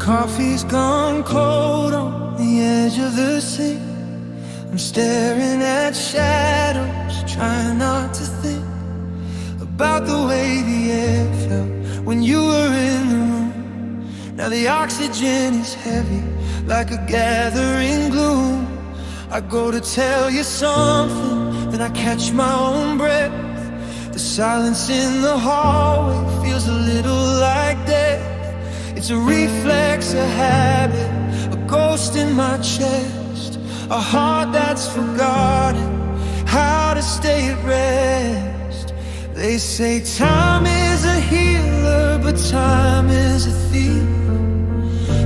coffee's gone cold on the edge of the sink. I'm staring at shadows, trying not to think about the way the air felt when you were in the room. Now the oxygen is heavy, like a gathering gloom. I go to tell you something, then I catch my own breath. The silence in the hallway feels a little like death. It's a reflex, a habit, a ghost in my chest, a heart that's forgotten how to stay at rest. They say time is a healer, but time is a thief.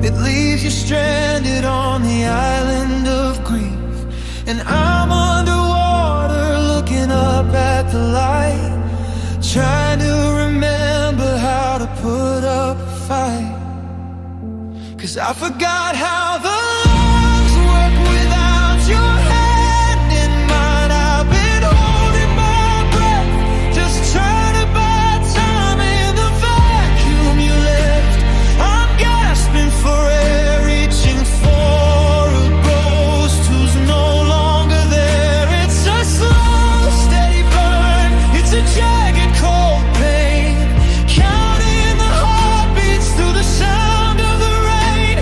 It leaves you stranded on the island of grief. And I'm underwater looking up at the light, trying to remember how to put up a fight. 'Cause I forgot how the lungs work without your hand in mine. I've been holding my breath, just trying to buy time in the vacuum you left. I'm gasping for air, reaching for a ghost who's no longer there. It's a slow, steady burn, it's a jagged, cold pain, counting the heartbeats through the sound of the rain.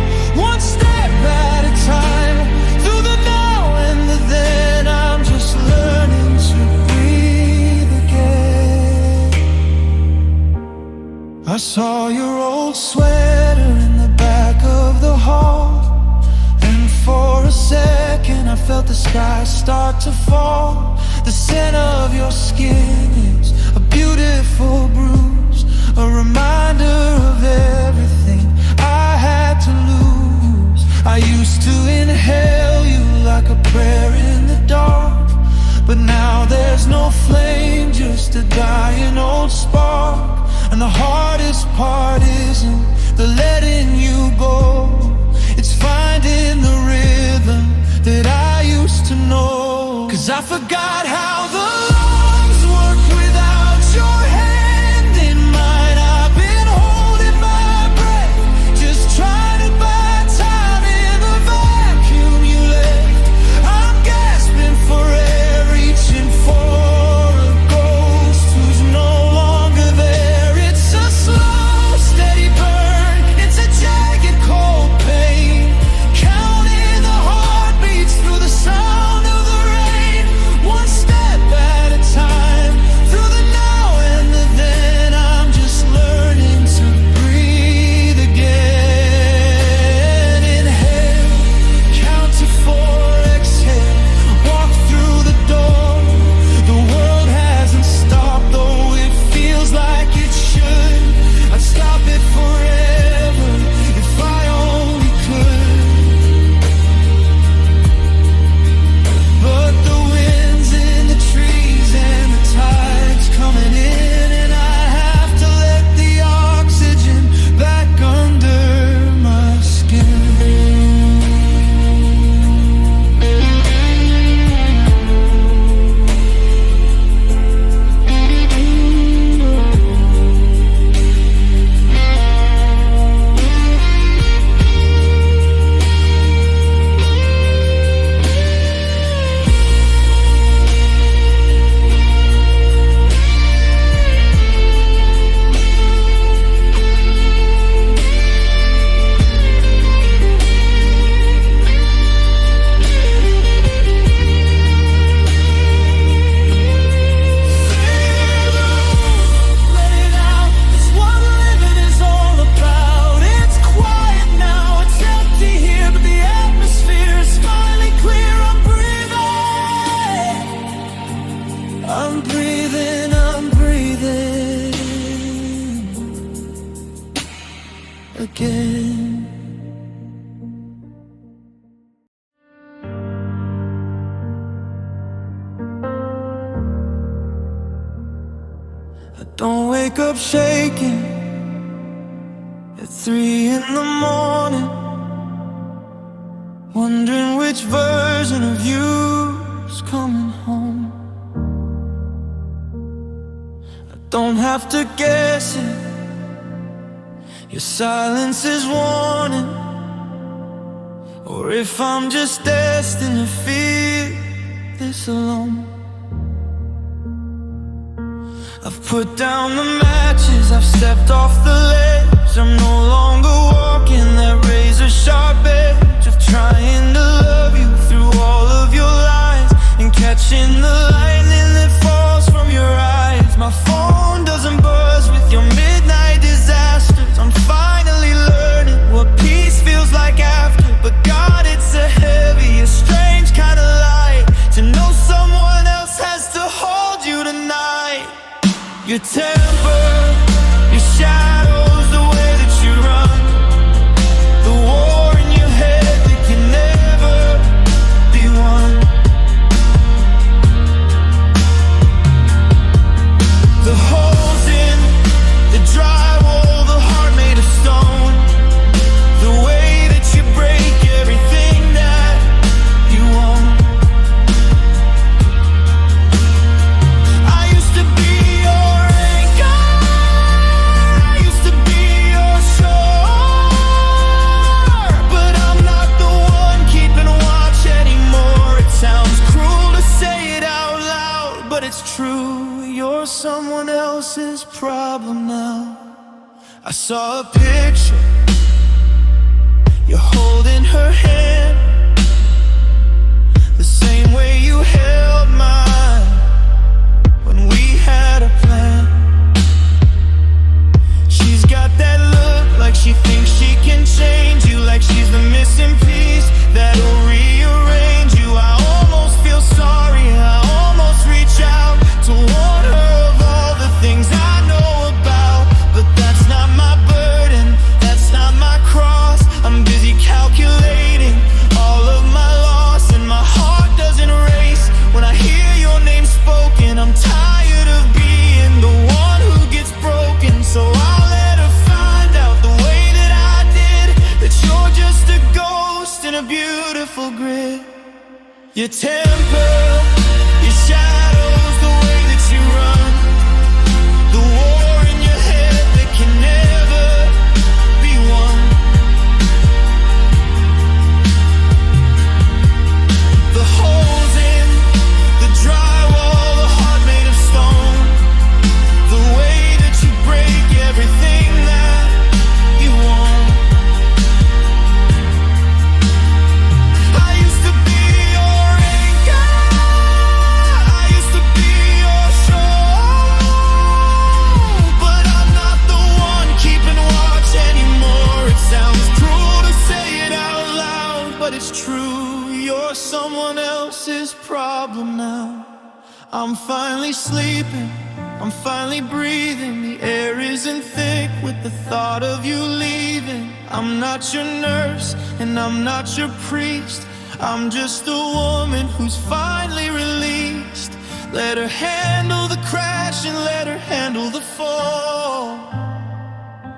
One step at a time, through the now and the then. I'm just learning to breathe again. I saw your old sweater in the back of the hall, and for a second I felt the sky start to fall. The scent of your skin is a beautiful bruise, a reminder of everything I had to lose. I used to inhale you like a prayer in the dark, but now there's no flame, just a dying old spark. And the hardest part isn't the letting you go, it's finding the rhythm that I used to know. 'Cause I forgot how the lungs work without your hand in mine. I've been holding my breath, just trying to buy time in the vacuum you left. I'm gasping for air, reaching for a ghost who's no longer there. It's a slow, steady burn, it's a jagged, cold pain, counting the heartbeats through the sound of the rain. One step at a time, through the now and the then. I'm just learning to breathe again. Inhale, count to 4, exhale, walk through the door. The world hasn't stopped, though it feels like it should. I'd stop it forever if I only could. But the wind's in the trees and the tide's coming in, and I have to let the oxygen back under my skin. Let it out, it's what living is all about. It's quiet now, it's empty here, but the atmosphere is finally clear. I'm breathing, I'm breathing, I'm breathing again. I don't wake up shaking at 3 in the morning, wondering which version of you's coming home. I don't have to guess it, Your silence is warning, or if I'm just destined to feel this alone. I've put down the matches, I've stepped off the ledge. I'm no longer walking that razor-sharp edge of trying to love you through all of your lies and catching the lightning that falls from your eyes. My phone doesn't buzz with your midnight disasters. I'm finally learning what peace feels like after. But God, it's a heavy, a strange kind of light to know someone else has to hold you tonight. Your temper, your shadows, the way that you run, the war in your head that can never be won. The holes in the drywall, the heart made of stone, the way that you break everything that you own. I used to be your anchor, I used to be your shore, but I'm not the one keeping watch anymore. It sounds cruel to say it out loud, but it's true. You're someone else's problem now. I saw a picture, you're holding her hand, the same way you held mine when we had a plan. She's got that look like she thinks she can change you, like she's the missing piece that'll rearrange you. I almost feel sorry, I almost reach out to warn her of all the things I know about. But that's not my burden, that's not my cross. I'm busy calculating all of my loss, and my heart doesn't race when I hear your name spoken. I'm tired of being the one who gets broken, so I'll let her find out the way that I did, that you're just a ghost in a beautiful grid. Your temper, your shadows, the way that you run, the war in your head that can never be won. The holes in the drywall, the heart made of stone, the way that you break everything that you own. I used to be your anchor, I used to be your shore, but I'm not the one keeping watch anymore. It sounds cruel to say it out loud, but it's true. You're someone else's problem now. I'm finally sleeping, I'm finally breathing. The air isn't thick with the thought of you leaving. I'm not your nurse and I'm not your priest, I'm just a woman who's finally released. Let her handle the crash and let her handle the fall.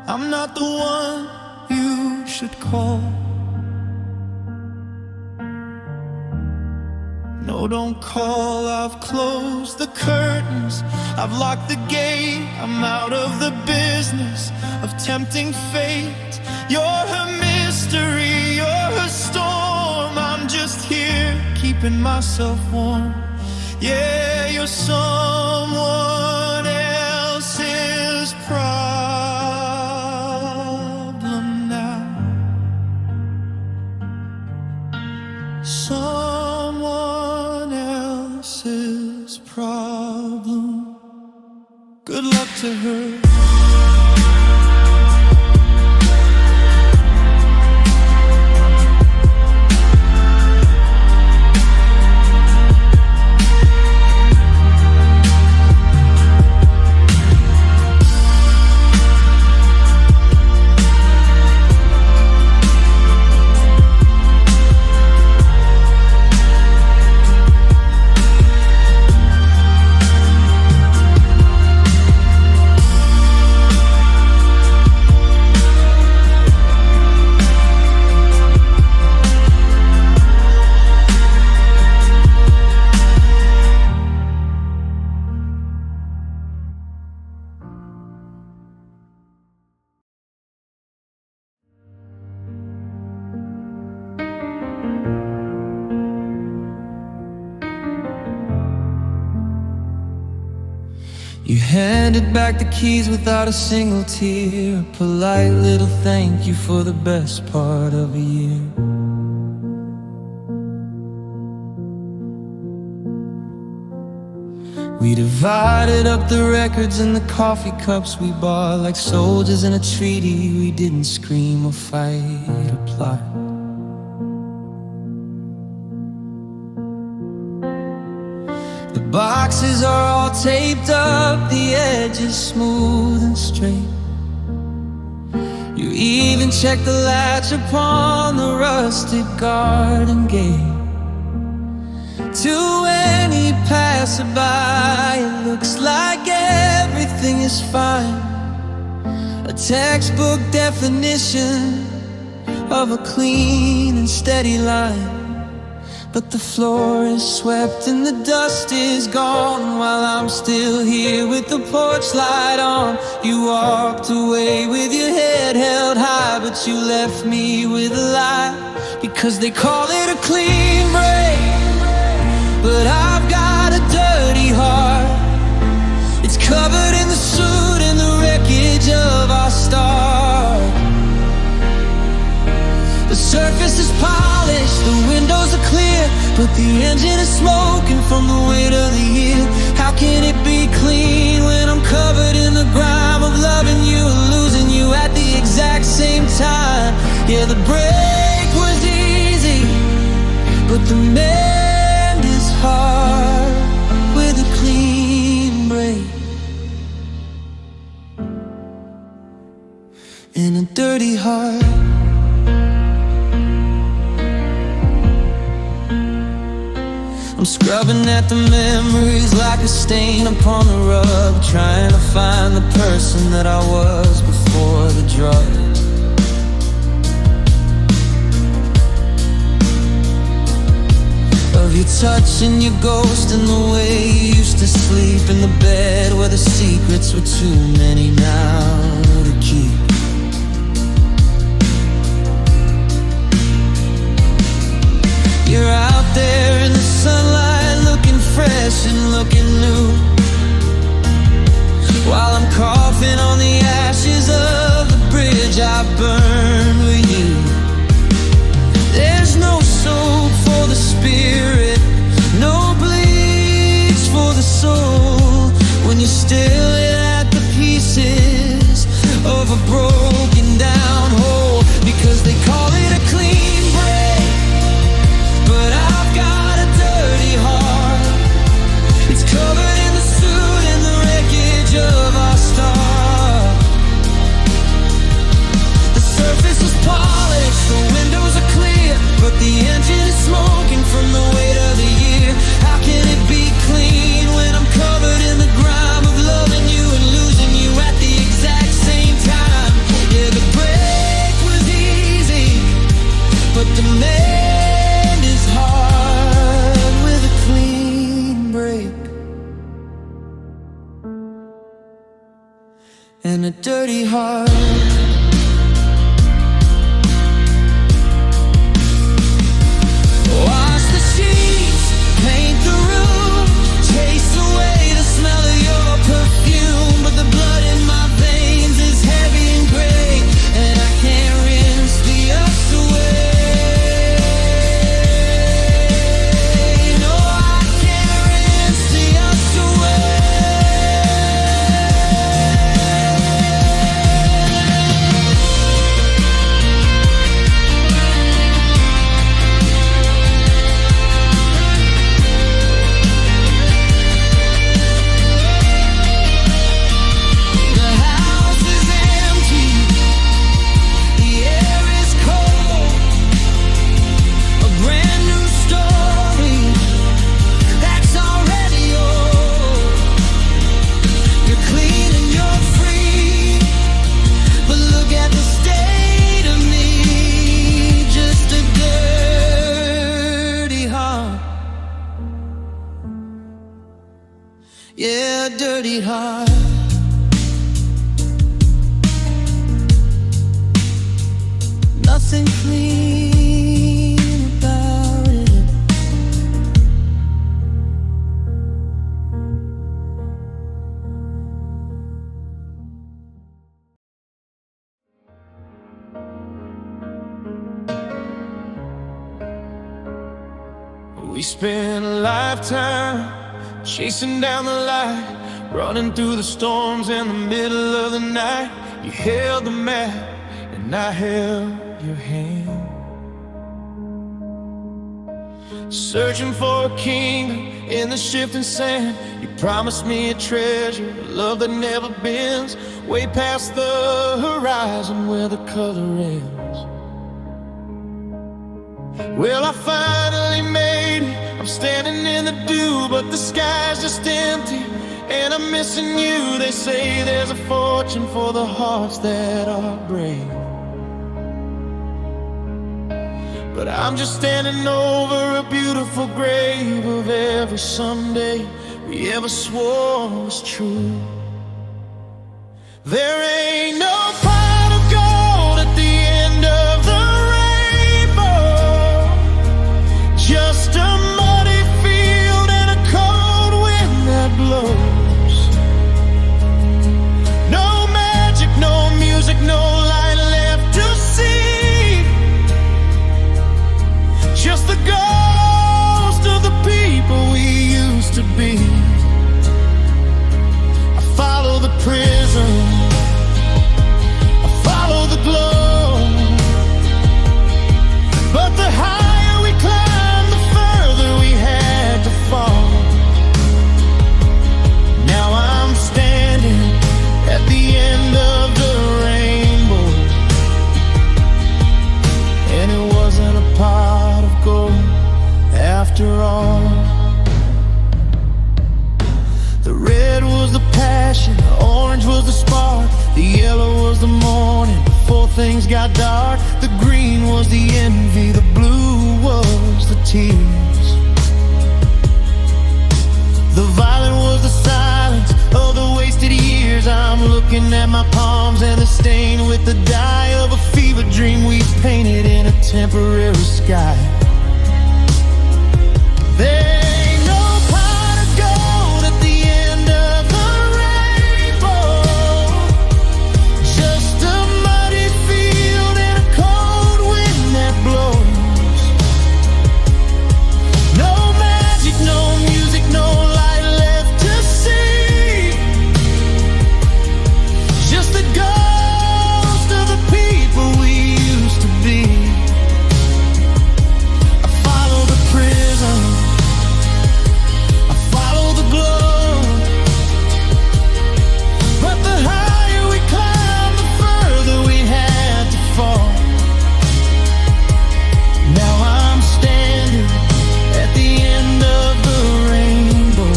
I'm not the one you should call. No, don't call, I've closed the curtains, I've locked the gate, I'm out of the business of tempting fate. You're her mystery, you're her storm, I'm just here keeping myself warm. Yeah, you're someone else's problem now. Someone else's problem. Good luck to her. You handed back the keys without a single tear, a polite little thank you for the best part of a year. We divided up the records and the coffee cups we bought, like soldiers in a treaty. We didn't scream or fight or plot. The boxes are all taped up, the edges smooth and straight. You even checked the latch upon the rusted garden gate. To any passerby, it looks like everything is fine. A textbook definition of a clean and steady line. But the floor is swept and the dust is gone, while I'm still here with the porch light on. You walked away with your head held high, but you left me with a lie. Because they call it a clean break, but I've got a dirty heart. It's covered in the soot and the wreckage of our start. The surface is polished, the windows are clear, but the engine is smoking from the weight of the year. How can it be clean when I'm covered in the grime of loving you and losing you at the exact same time? Yeah, the break was easy, but the mend is hard with a clean break and a dirty heart. I'm scrubbing at the memories like a stain upon the rug, trying to find the person that I was before the drug. Of your touch and your ghost and the way you used to sleep in the bed where the secrets were too many now to keep. You're out there in the sunlight, looking fresh and looking new, while I'm coughing on the ashes of the bridge I burned with you. There's no soap for the spirit, no bleach for the soul, when you're still at the pieces of a broken down whole. Because they call it a clean break, but I've got a dirty heart. It's covered in the soot and the wreckage of our start. The surface is polished, the windows are clear, but the engine is smoking from the weight of the year. How can it be clean when I'm covered in the grime of loving you and losing you at the exact same time? Yeah, the break was easy, but the mend is hard with a clean break and a dirty heart. Wash the sheets, paint the room, chase away the smell of your perfume. But the blood in my veins is heavy and gray, and I can't rinse the us away. No, I can't rinse the us away. The house is empty, the air is cold. A brand new story that's already old. You're clean and you're free, but look at the state of me, just a dirty heart. Yeah, a dirty heart. Nothing clean about it. We spent a lifetime chasing down the light, running through the storms in the middle of the night. You held the map and I held your hand, searching for a kingdom in the shifting sand. You promised me a treasure, a love that never bends, way past the horizon where the color ends. Well, I finally made it. I'm standing in the dew, but the sky's just empty, and I'm missing you. They say there's a fortune for the hearts that are brave, but I'm just standing over a beautiful grave of every someday we ever swore was true. There ain't no pot of gold at the end of the rainbow, just a muddy field and a cold wind that blows. No magic, no music, no light left to see, just the ghost of the people we used to be. I follow the prism, I follow the glow, but the higher we climbed, the further we had to fall. Now I'm standing at the end of the rainbow, and it wasn't a pot of gold after all. The red was the passion, the orange was the spark, the yellow was the morning before things got dark. The green was the envy, the blue was the tears, the violet was the silence of the wasted years. I'm looking at my palms and they're stained with the dye of a fever dream we painted in a temporary sky. There ain't no pot of gold at the end of the rainbow, just a muddy field and a cold wind that blows. No magic, no music, no light left to see, just the ghost of the people we used to be. I follow the prism, I follow the glow, but the higher we climbed, the further we had to fall. Now I'm standing at the end of the rainbow,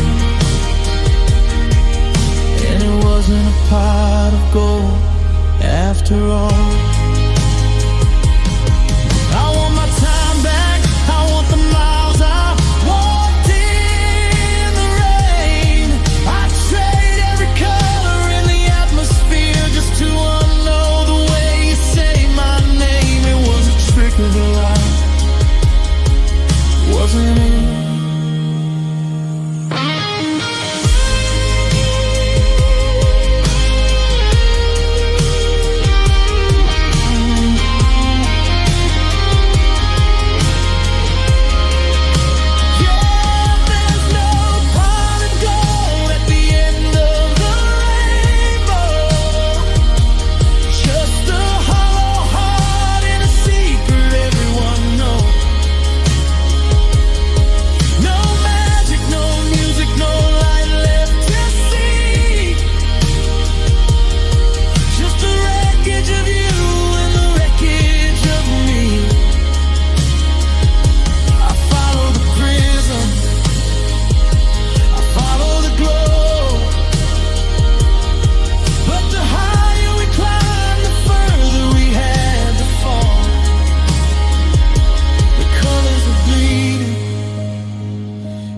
and it wasn't a pot of gold after all. I want my time back, I want the miles I walked in the rain. I'd trade every color in the atmosphere just to unknow the way you say my name. It was a trick of the light, wasn't it?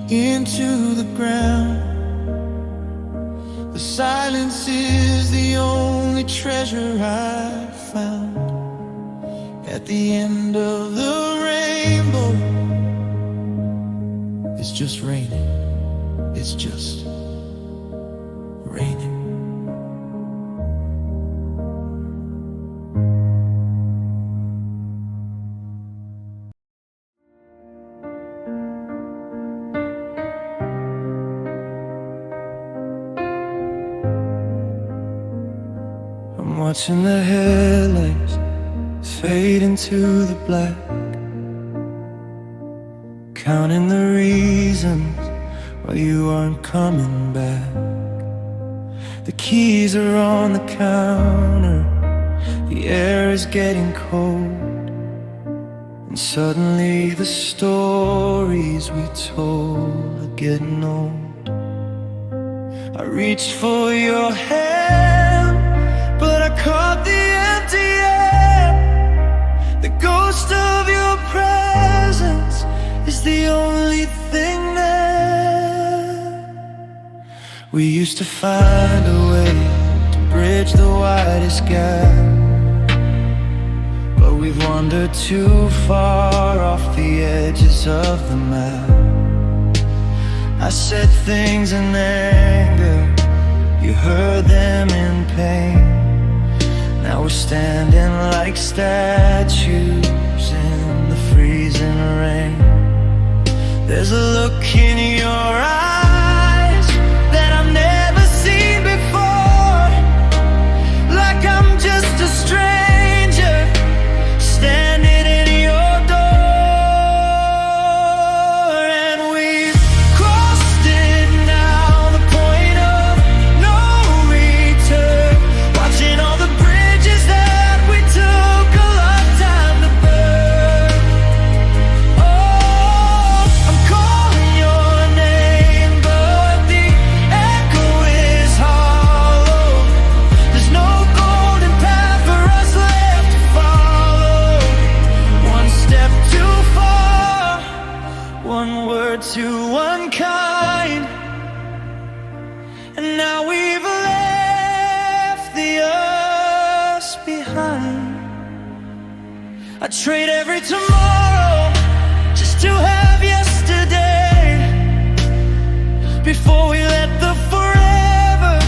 Into the ground, the silence is the only treasure I found. At the end of the rainbow, it's just raining, it's just raining. watching the headlights fade into the black, counting the reasons why you aren't coming back. The keys are on the counter, the air is getting cold, and suddenly the stories we told are getting old. I reached for your hand, but I caught the empty air. The ghost of your presence is the only thing there. We used to find a way to bridge the widest gap, but we've wandered too far off the edges of the map. I said things in anger, you heard them in pain. Now we're standing like statues in the freezing rain. There's a look in your eyes that I've never seen before, like I'm just a stranger standing in your door. And we've crossed it now, the point of no return, watching all the bridges that we took a lifetime to burn. Oh, I'm calling your name, but the echo is hollow. There's no golden path for us left to follow. One step too far, one word too unkind, and now we've left the us behind. I'd trade every tomorrow just to have yesterday, before we let the forever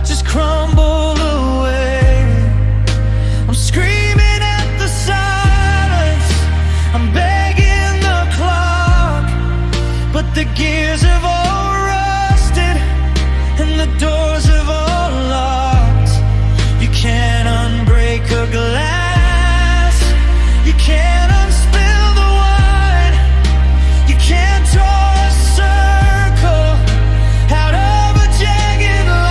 just crumble away. I'm screaming at the silence, I'm begging the clock, but the gears have all rusted and the doors have all locked. You can't unbreak a glass, you can't unspill the wine, you can't draw a circle out of a jagged line.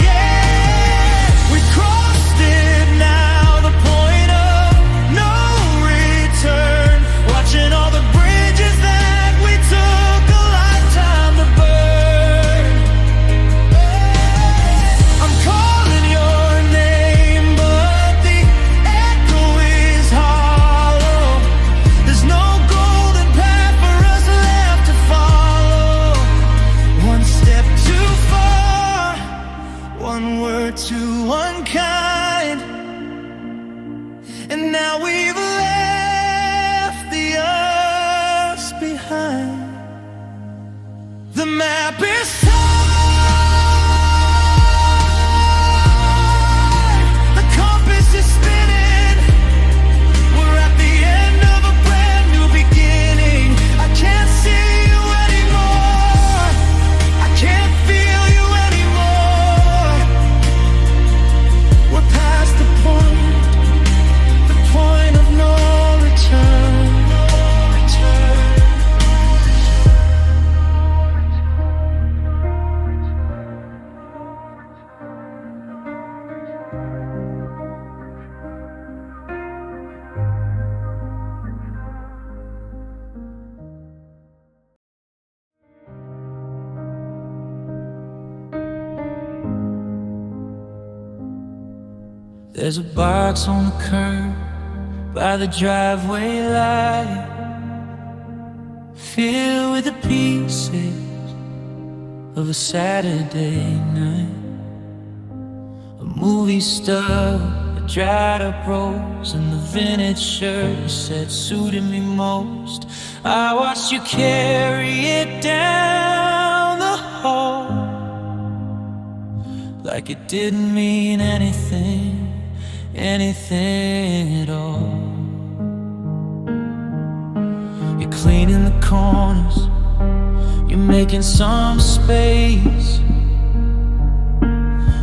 Yeah, we crossed it now, the point of no return, watching all the bridges that we took a lifetime to burn. I'm calling your name, but the echo is hollow. There's no golden path for us left to follow. One step too far, one word too unkind, and now we've left the us behind. The map is tired, the compass is spinning. We're at the end of a brand new beginning. I can't see you anymore, I can't feel you anymore. We're past the point of no return. There's a box on the curb by the driveway light, filled with the pieces of a Saturday night. A movie stub, a dried up rose, and the vintage shirt you said suited me most. I watched you carry it down the hall like it didn't mean anything, anything at all. You're cleaning the corners, you're making some space,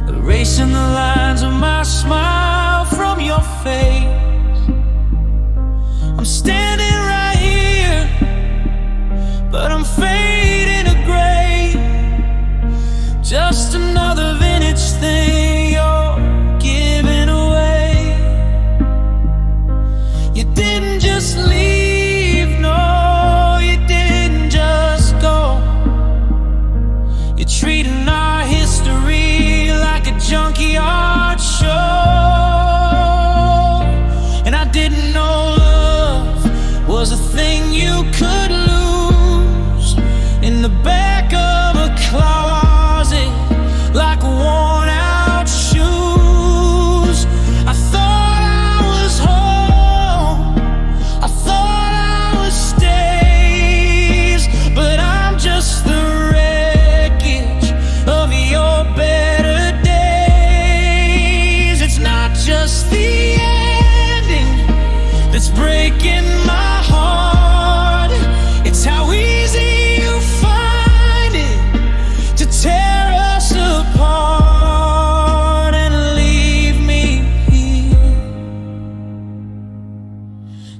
erasing the lines of my smile from your face. I'm standing right here, but I'm fading to gray. Just another vintage thing you're giving away. You didn't just leave, no, you didn't just go. You're treating our history like a junkyard show. And I didn't know love was a thing you could lose in the back of a closet, like worn out shoes. I thought I was home, I thought I was stays, but I'm just the wreckage of your better days. It's not just the ending that's breaking my heart, it's how easy you find it to tear us apart and leave me here,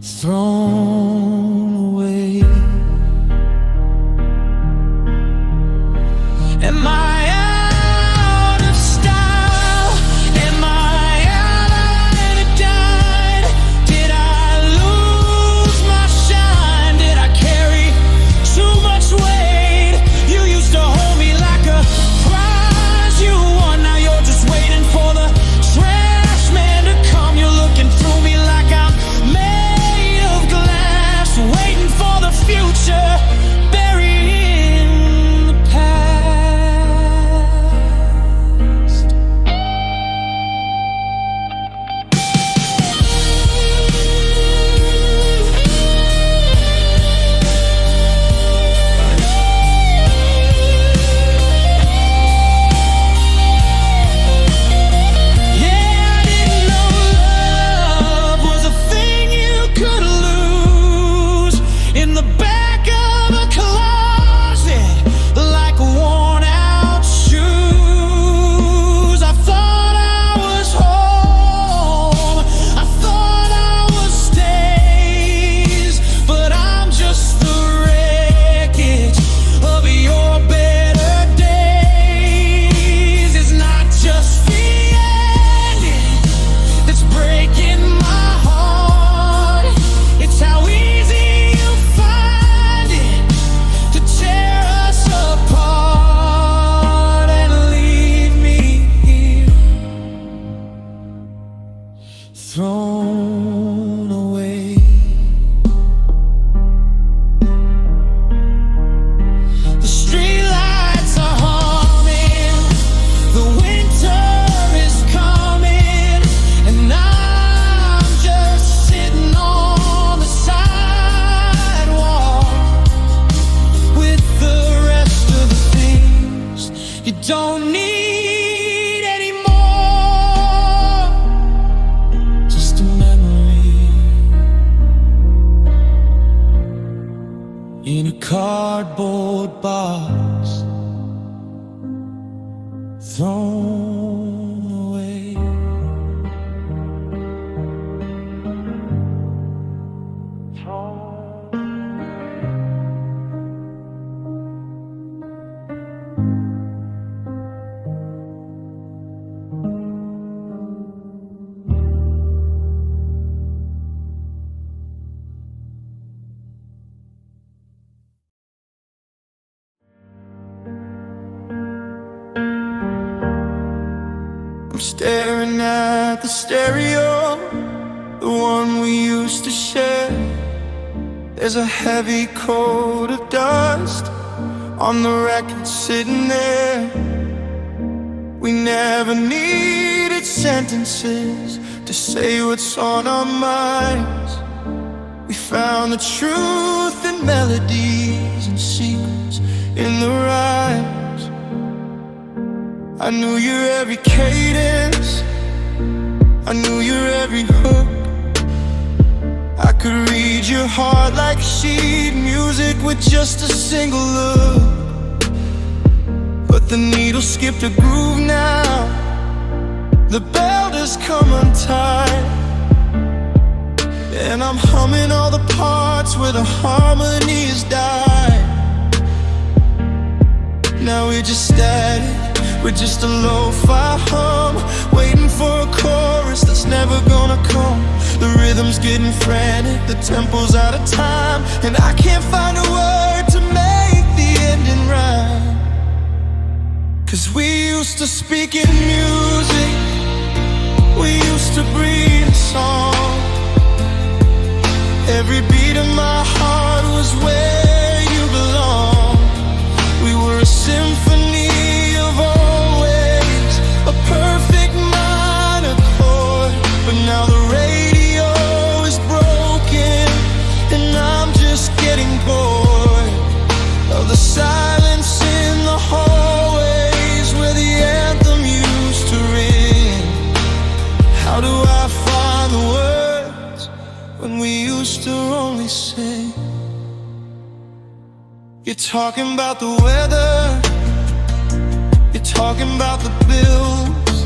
thrown away. Am I out of style? Am I out of dime? Did I lose my shine? Did I carry too much weight? You used to hold me like a prize you won. Now you're just waiting for the trash man to come. You're looking through me like I'm made of glass, waiting for the future, burying the past. Yeah, I didn't know love was a thing you could lose in the back of a closet, like worn out shoes. I thought I was home, I thought I was stays, but I'm just the wreckage of your better days. It's not just the ending that's breaking my heart, it's how easy you find it to tear us apart and leave me here, thrown away. The streetlights are humming, the winter is coming, and I'm just sitting on the sidewalk with the rest of the things you don't need anymore. Just a memory in a cardboard box, thrown away. I'm staring at the stereo, the one we used to share. There's a heavy coat of dust on the record sitting there. We never needed sentences to say what's on our minds. We found the truth in melodies and secrets in the rhymes. I knew your every cadence, I knew your every hook. I could read your heart like a sheet music with just a single look. But the needle skipped a groove now, the bell has come untied, and I'm humming all the parts where the harmony has died. Now we're just static, we're just a lo-fi hum, waiting for a chorus that's never gonna come. The rhythm's getting frantic, the tempo's out of time, and I can't find a word to make the ending rhyme. 'Cause we used to speak in music, we used to breathe in song. Every beat of my heart was where you belong. We were a symphony of always, a perfect minor chord. But now the radio is broken, and I'm just getting bored of the silence in the hallways where the anthem used to ring. How do I find the words when we used to only sing? You're talking about the weather, you're talking about the bills,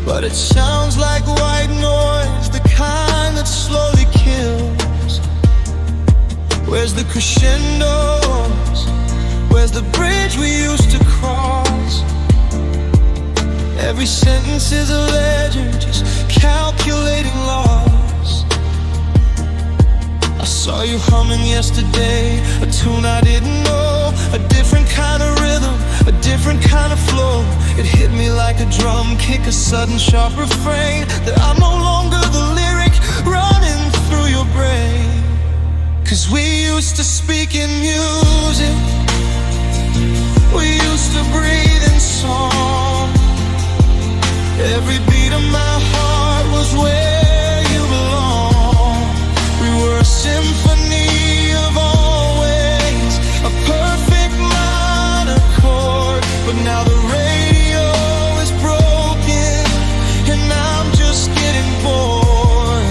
but it sounds like white noise, the kind that slowly kills. Where's the crescendos? Where's the bridge we used to cross? Every sentence is a ledger, just calculating loss. I saw you humming yesterday, a tune I didn't know, a different kind of rhythm, a different kind of flow. It hit me like a drum kick, a sudden sharp refrain, that I'm no longer the lyric running through your brain. 'Cause we used to speak in music, we used to breathe in song. Every beat of my heart was where you belong. We were a symphony of always, a perfect minor chord. But now the radio is broken, and I'm just getting bored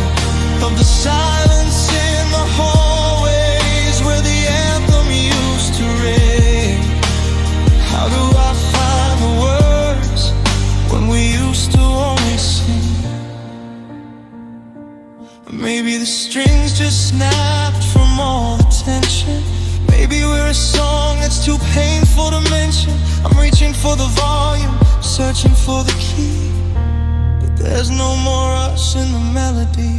of the silence in the hallways where the anthem used to ring. How do I find the words when we used to only sing? Maybe the strings just snapped from all the tension. Maybe we're a song that's too painful to mention. I'm reaching for the volume, searching for the key, but there's no more us in the melody.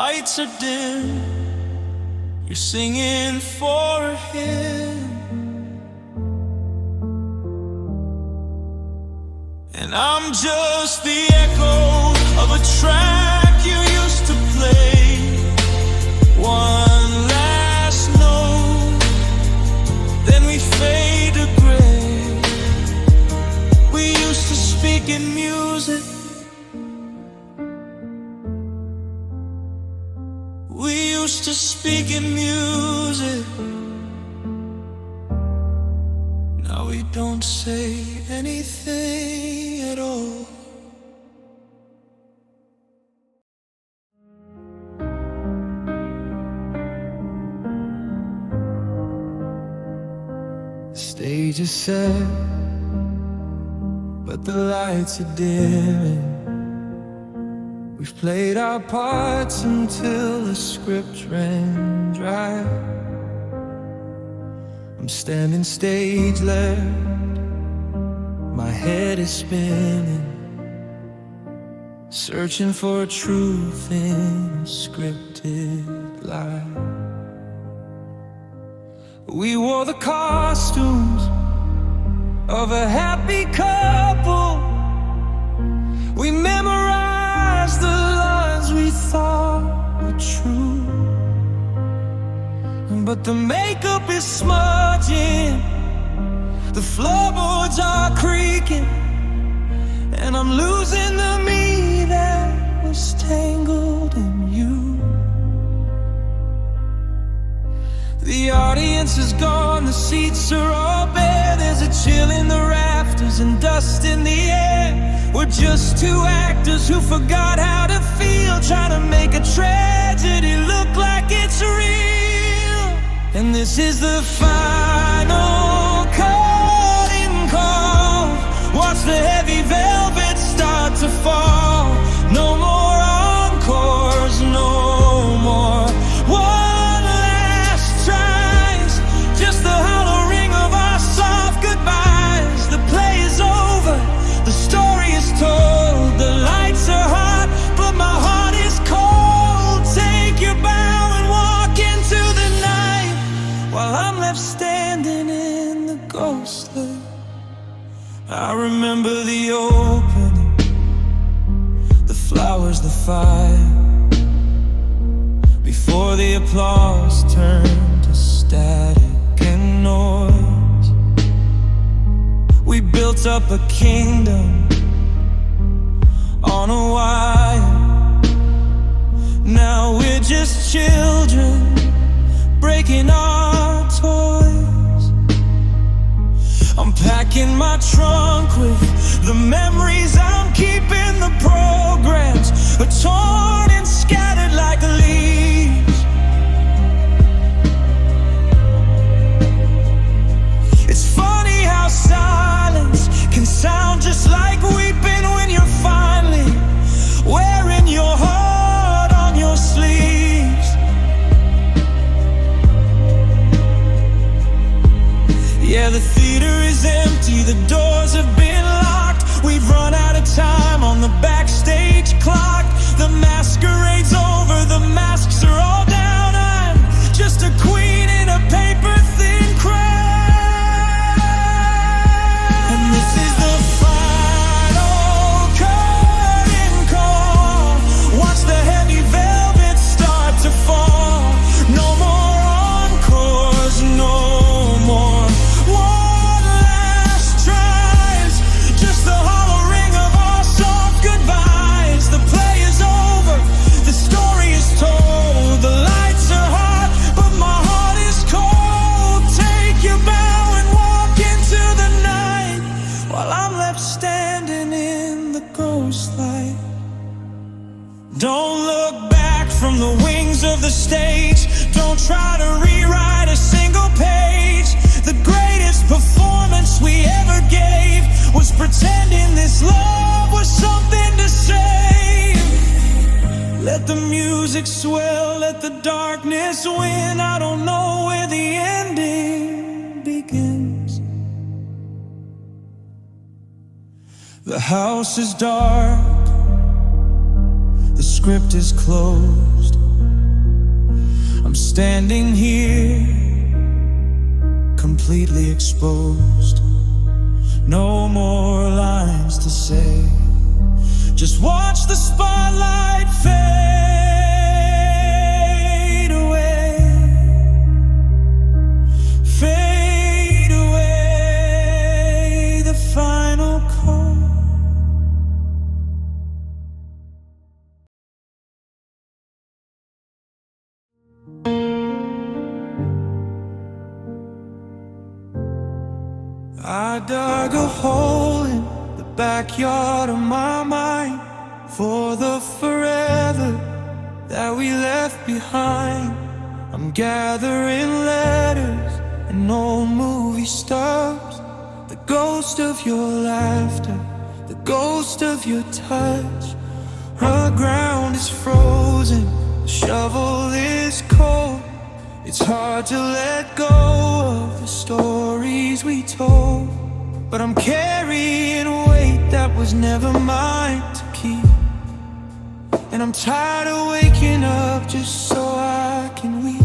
Lights are dim, you're singing for him, and I'm just the echo of a track you used to play. One last note, then we fade to gray. We used to speak in music, we used to speak in music. Now we don't say anything at all. The stage is set, but the lights are dimming. We've played our parts until the script ran dry. I'm standing stage left, head is spinning, searching for truth in a scripted lie. We wore the costumes of a happy couple. We memorized the lines we thought were true, but the makeup is smudging, the floorboards are creaking, and I'm losing the me that was tangled in you. The audience is gone, the seats are all bare. There's a chill in the rafters and dust in the air. We're just two actors who forgot how to feel, trying to make a tragedy look like it's real. And this is the final curtain call. Watch the heavy velvet start to fall. No more encores, no more one last tries. Just the hollow ring of our soft goodbyes. The play is over, the story is told. The lights are hot, but my heart is cold. Take your bow and walk into the night, while I'm left standing in the ghostly. I remember the opening, the flowers, the fire, before the applause turned to static and noise. We built up a kingdom on a wire. Now we're just children breaking our toys. I'm packing my trunk with the memories I'm keeping. The programs are torn and scattered like leaves. It's funny how silence can sound just like weeping when you're finally wearing your heart on your sleeves. Yeah, the theater is empty, the doors have been locked. We've run out of time on the backstage clock. The masquerade's over, the masks are all down. I'm just a queen in a paper-thin crown. And this is the final curtain call. Watch the heavy velvet start to fall. No more encores, no more one last tries. Just the hollow ring of our soft goodbyes. The play is over, the story is told. The lights are hot, but my heart is cold. Take your bow and walk into the night, while I'm left standing in the ghost light. Don't look back from the wings of the stage. Don't try to rewrite a single page. The greatest performance we ever gave was pretending this love was something to save. Let the music swell, let the darkness win. I don't know where the ending begins. The house is dark, the script is closed. I'm standing here, completely exposed. No more lines to say, just watch the spotlight fade away. Fade away, the final call. I dug a hole in the backyard of my mind for the forever that we left behind. I'm gathering letters and old movie stars, the ghost of your laughter, the ghost of your touch. The ground is frozen, the shovel is cold. It's hard to let go of the stories we told, but I'm carrying weight that was never mine to keep. And I'm tired of waking up just so I can weep.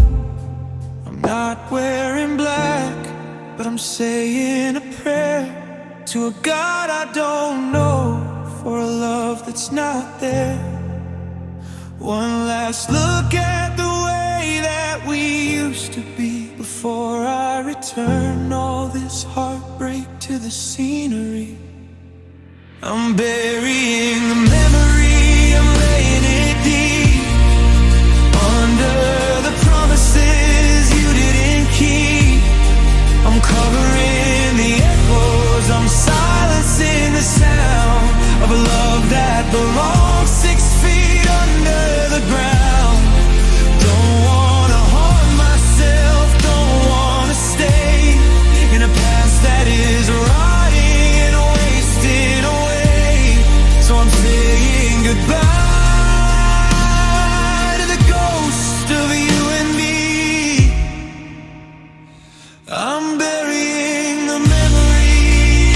I'm not wearing black, but I'm saying a prayer to a God I don't know, for a love that's not there. One last look at the way that we used to be before I return all this heartbreak to the scenery. I'm burying the memory, I'm laying it deep under the promises you didn't keep. I'm covering the echoes, I'm silencing the sound of a love that belongs 6 feet under the ground. Don't wanna harm myself, don't wanna stay in a past that is rotting and wasting away. So I'm saying goodbye to the ghost of you and me. I'm burying the memory.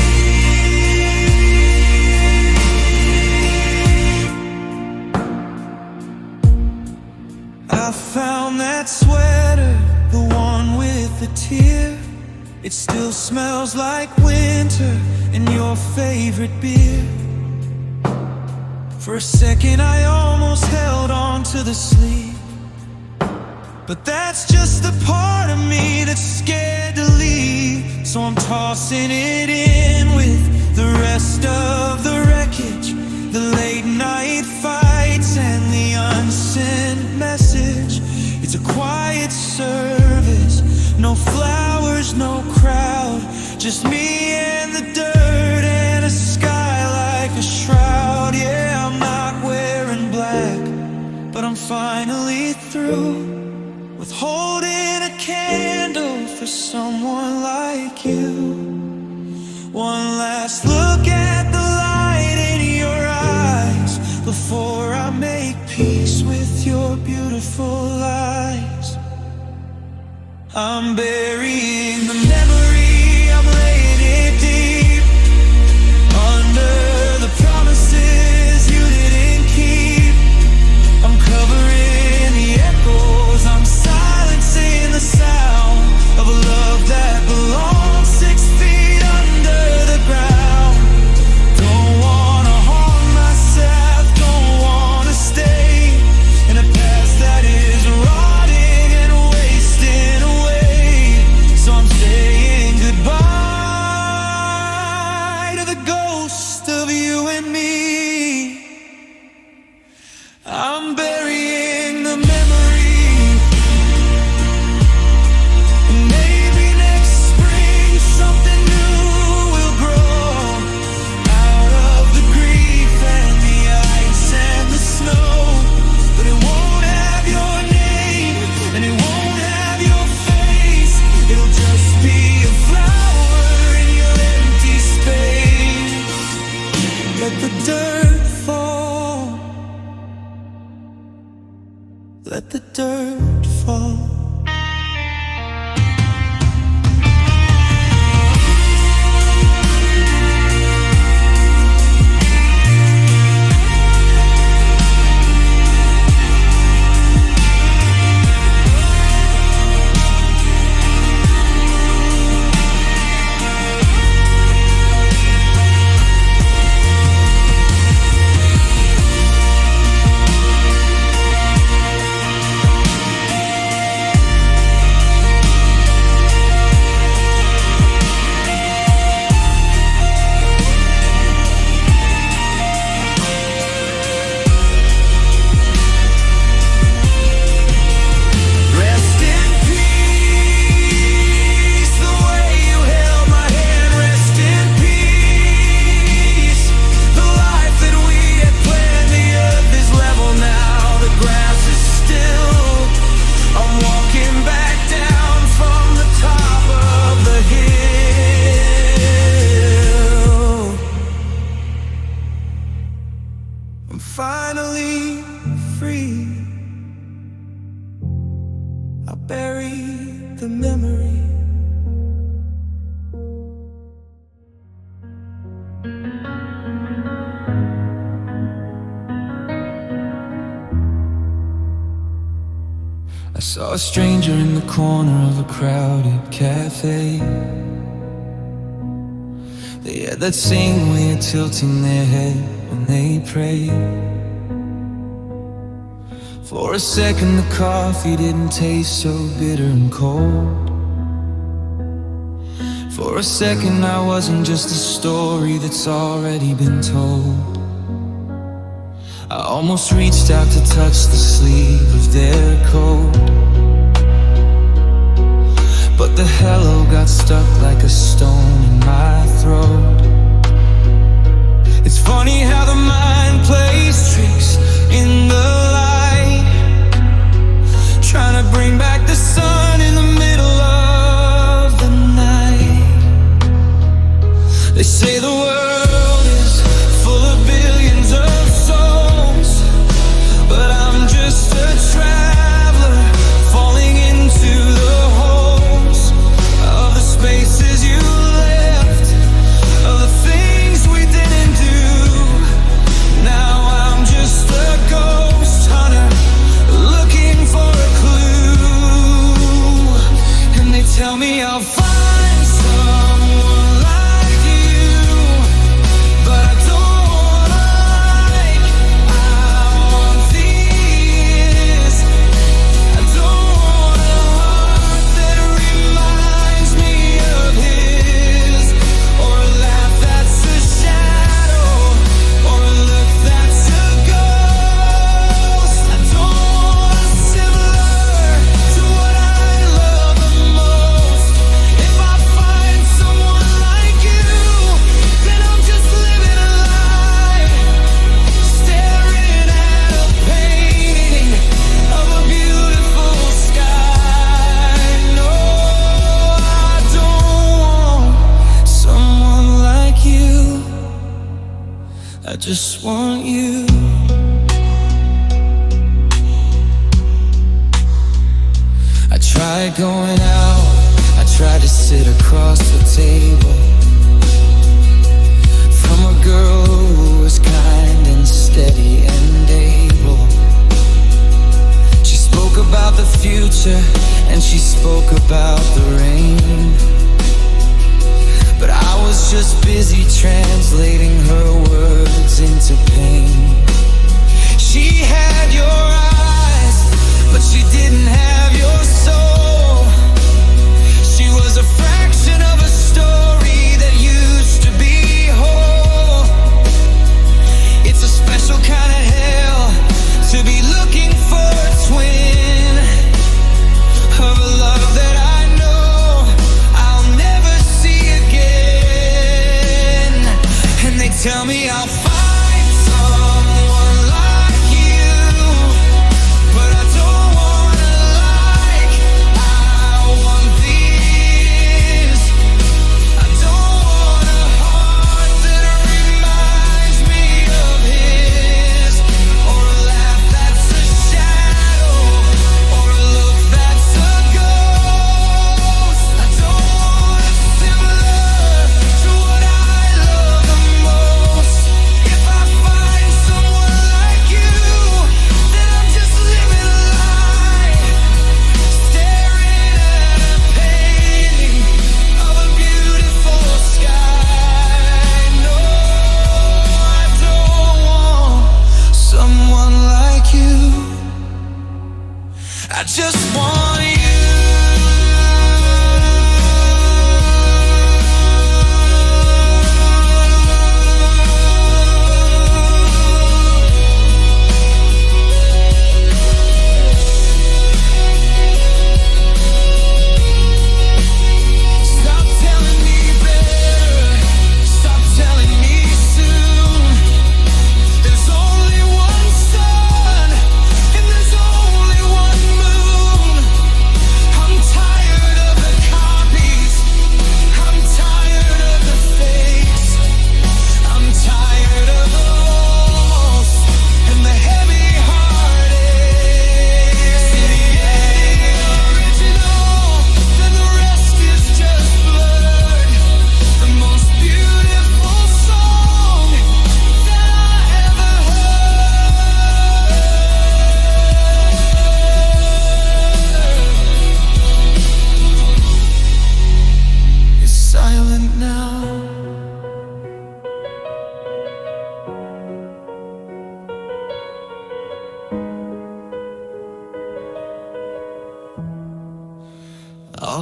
I found that sweater, the one with the tear. It still smells like winter and your favorite beer. For a second I almost held on to the sleeve, but that's just the part of me that's scared to leave. So I'm tossing it in with the rest of the wreckage, the late night fights and the unsent message. It's a quiet service, no flowers, no crowd, just me and the dirt and a sky like a shroud. Yeah, I'm not wearing black, but I'm finally through with holding a candle for someone like you. One last look at the light in your eyes before I make peace with your beautiful lies. I'm burying the memory, I'm laying it deep under the promises you didn't keep. I'm covering the echoes, I'm silencing the sound of a love that belongs 6 feet under the ground. Don't wanna harm myself, don't wanna stay in a past that is rotting and wasting away. So I'm saying goodbye to the ghost of you and me. I'm burying the memory. Maybe next spring something new will grow out of the grief and the ice and the snow. But it won't have your name and it won't have your face. It'll just be a flower in your empty space. Let the dirt fall, let the dirt fall. I saw a stranger in the corner of a crowded cafe. They had that same way of tilting their head when they prayed. For a second the coffee didn't taste so bitter and cold. For a second I wasn't just a story that's already been told. I almost reached out to touch the sleeve of their coat, but the hello got stuck like a stone in my throat. It's funny how the mind plays tricks in the light, trying to bring back the sun in the middle of the night. They say the world is full of billions of souls, but I'm just a traveler falling into the holes of the spaces you left, of the things we didn't do. Now I'm just a ghost hunter looking for a clue, and they tell me I'll find someone like you, but I don't like I want this. I don't want a heart that reminds me of his, or a laugh that's a shadow, or a look that's a ghost. I don't want a similar to what I love the most. If I find someone like you, then I'm just living a lie, staring at a painting of a beautiful sky. No, I don't want someone like you. I just want you. I tried going out, I tried to sit across the table from a girl who was kind and steady and able. She spoke about the future and she spoke about the rain, but I was just busy translating her words into pain. She had your eyes, but she didn't have your soul. She was a fraction of a story that used to be whole. It's a special kind of hell to be looking for a twin of a love that I know I'll never see again. And they tell me I'll find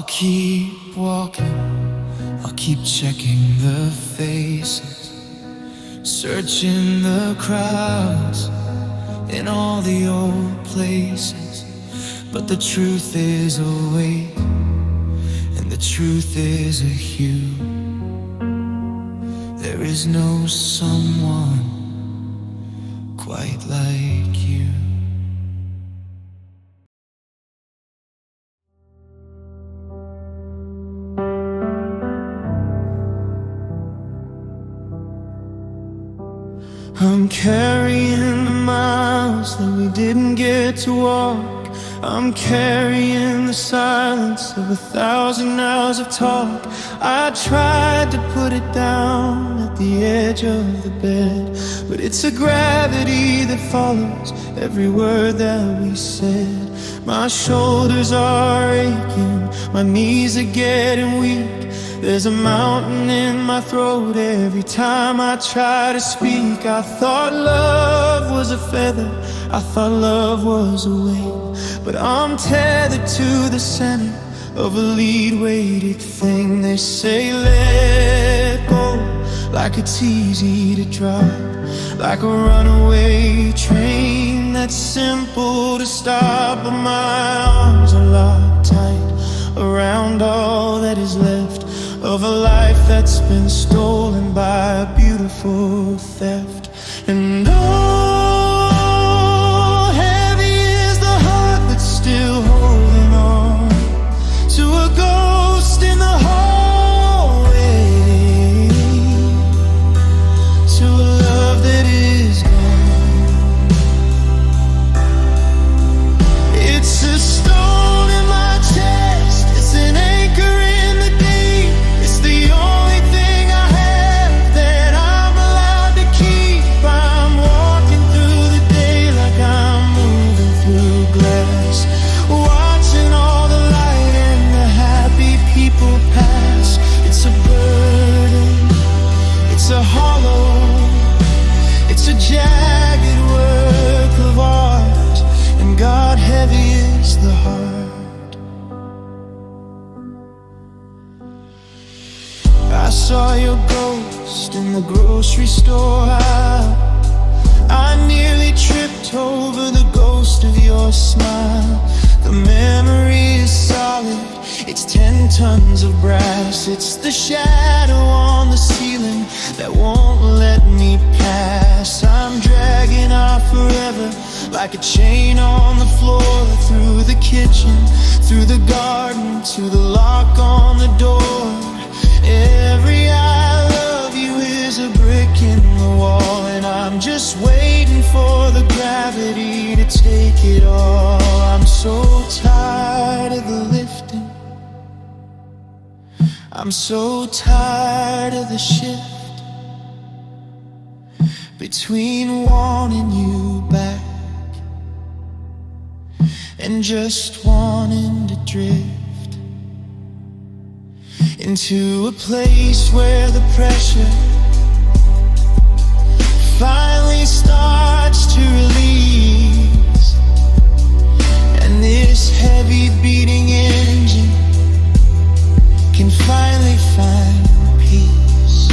keep walking, I'll keep checking the faces, searching the crowds in all the old places. But the truth is awake, and the truth is a hue. There is no someone quite like you. I'm carrying the miles that we didn't get to walk. I'm carrying the silence of 1,000 hours of talk. I tried to put it down at the edge of the bed, but it's a gravity that follows every word that we said. My shoulders are aching, my knees are getting weak. There's a mountain in my throat every time I try to speak. I thought love was a feather, I thought love was a wing, but I'm tethered to the center of a lead-weighted thing. They say let go, like it's easy to drop, like a runaway train that's simple to stop. But my arms are locked tight around all that is left of a life that's been stolen by a beautiful theft. And oh, heavy is the heart that's still holding on to a ghost in the hallway, to a love that is gone. It's a stone in my chest, it's an anchor in the deep. It's the only thing I have that I'm allowed to keep. I'm walking through the day like I'm moving through glass, watching all the light and the happy people pass. It's a burden, it's a hollow, it's a jagged work of art, and God, heavy is the heart. I saw your ghost in the grocery store aisle. I nearly tripped over the ghost of your smile. The memory is solid, it's 10 tons of brass. It's the shadow on the ceiling that won't let me pass. I'm dragging off forever like a chain on the floor, through the kitchen, through the garden, to the lock on the door. Every I love you is a brick in the wall, and I'm just waiting for the gravity to take it all. I'm so tired of the lifting, I'm so tired of the shift between wanting you back and just wanting to drift into a place where the pressure finally starts to release, and this heavy beating engine can finally find peace.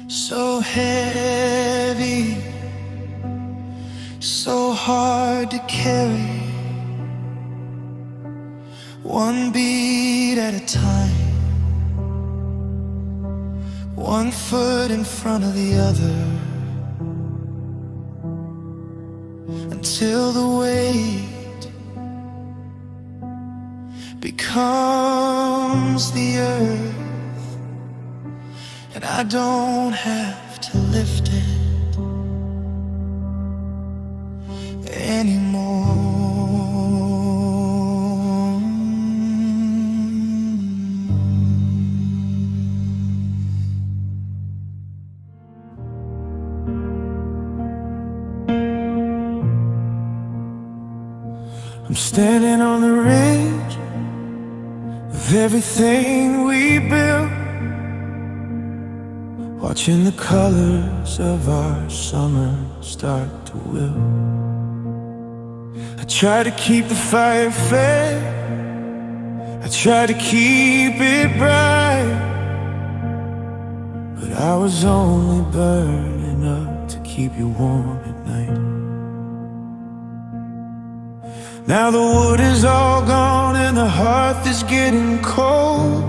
so heavy, so hard to carry. One beat at a time, one foot in front of the other, until the weight becomes the earth, and I don't have to lift it anymore. I'm standing on the ridge of everything we built, watching the colors of our summer start to wilt. I try to keep the fire fed, I try to keep it bright, but I was only burning up to keep you warm at night. Now the wood is all gone and the hearth is getting cold,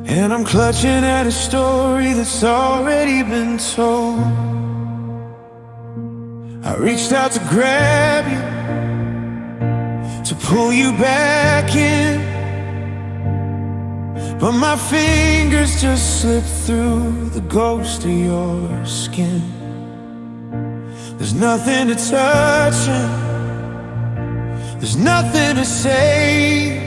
and I'm clutching at a story that's already been told. I reached out to grab you, to pull you back in, but my fingers just slipped through the ghost of your skin. There's nothing to touch and there's nothing to say,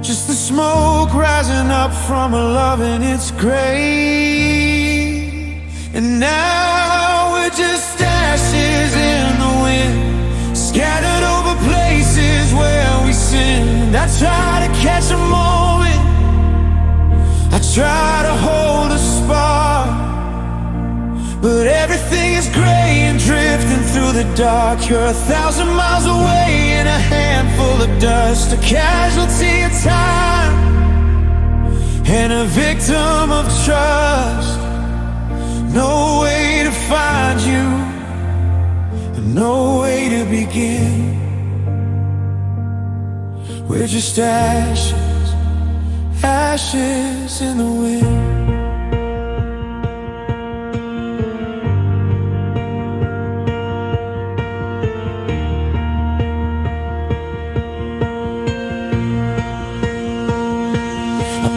just the smoke rising up from a love and it's gray. And now we're just ashes in the wind, scattered over places where we sinned. I try to catch a moment, I try to hold a spark, but everything is gray and drifting through the dark. You're 1,000 miles away in a handful of dust, a casualty of time and a victim of trust. No way to find you and no way to begin. We're just ashes, ashes in the wind.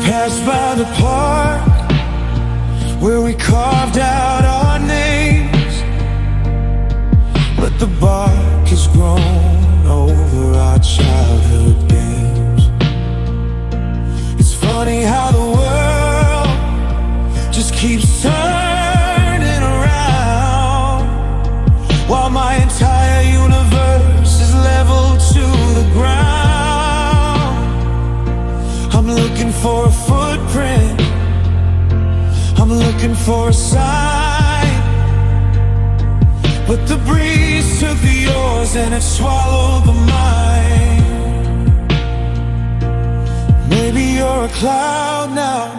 Passed by the park where we carved out our names, but the bark has grown over our childhood games. It's funny how the world just keeps turning around, while my entire universe is leveled to the ground. I'm looking for a footprint, I'm looking for a sign, but the breeze took yours and it swallowed the mine. Maybe you're a cloud now,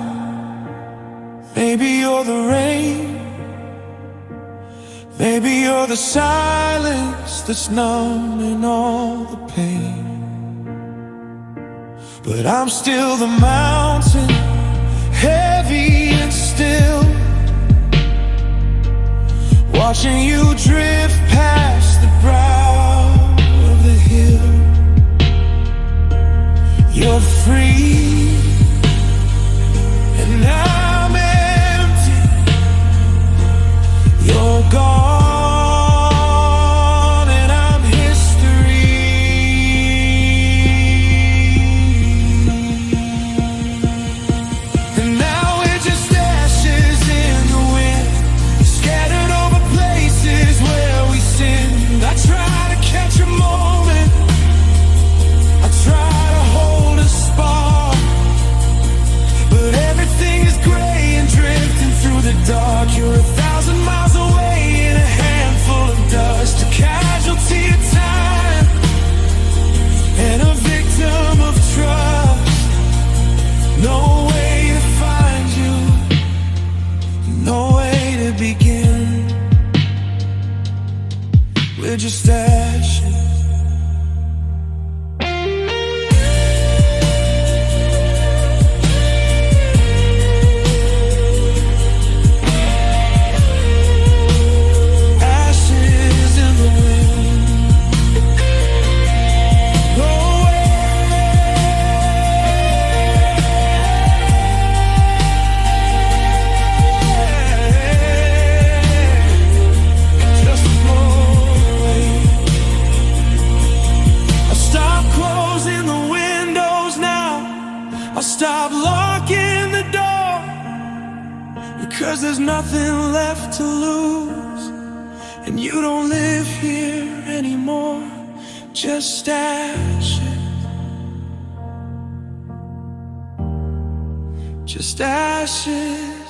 maybe you're the rain, maybe you're the silence that's numbing all the pain. But I'm still the mountain, heavy and still, watching you drift past the brow of the hill. You're free and I'm empty. You're gone. You're 1,000 miles away in a handful of dust, a casualty of time and a victim of trust. No way to just ashes. Ashes in the wind. No way. Just blow away. I stop closing the windows now. I stop locking the door, because there's nothing left to lose, and you don't live here anymore. Just ashes. Just ashes.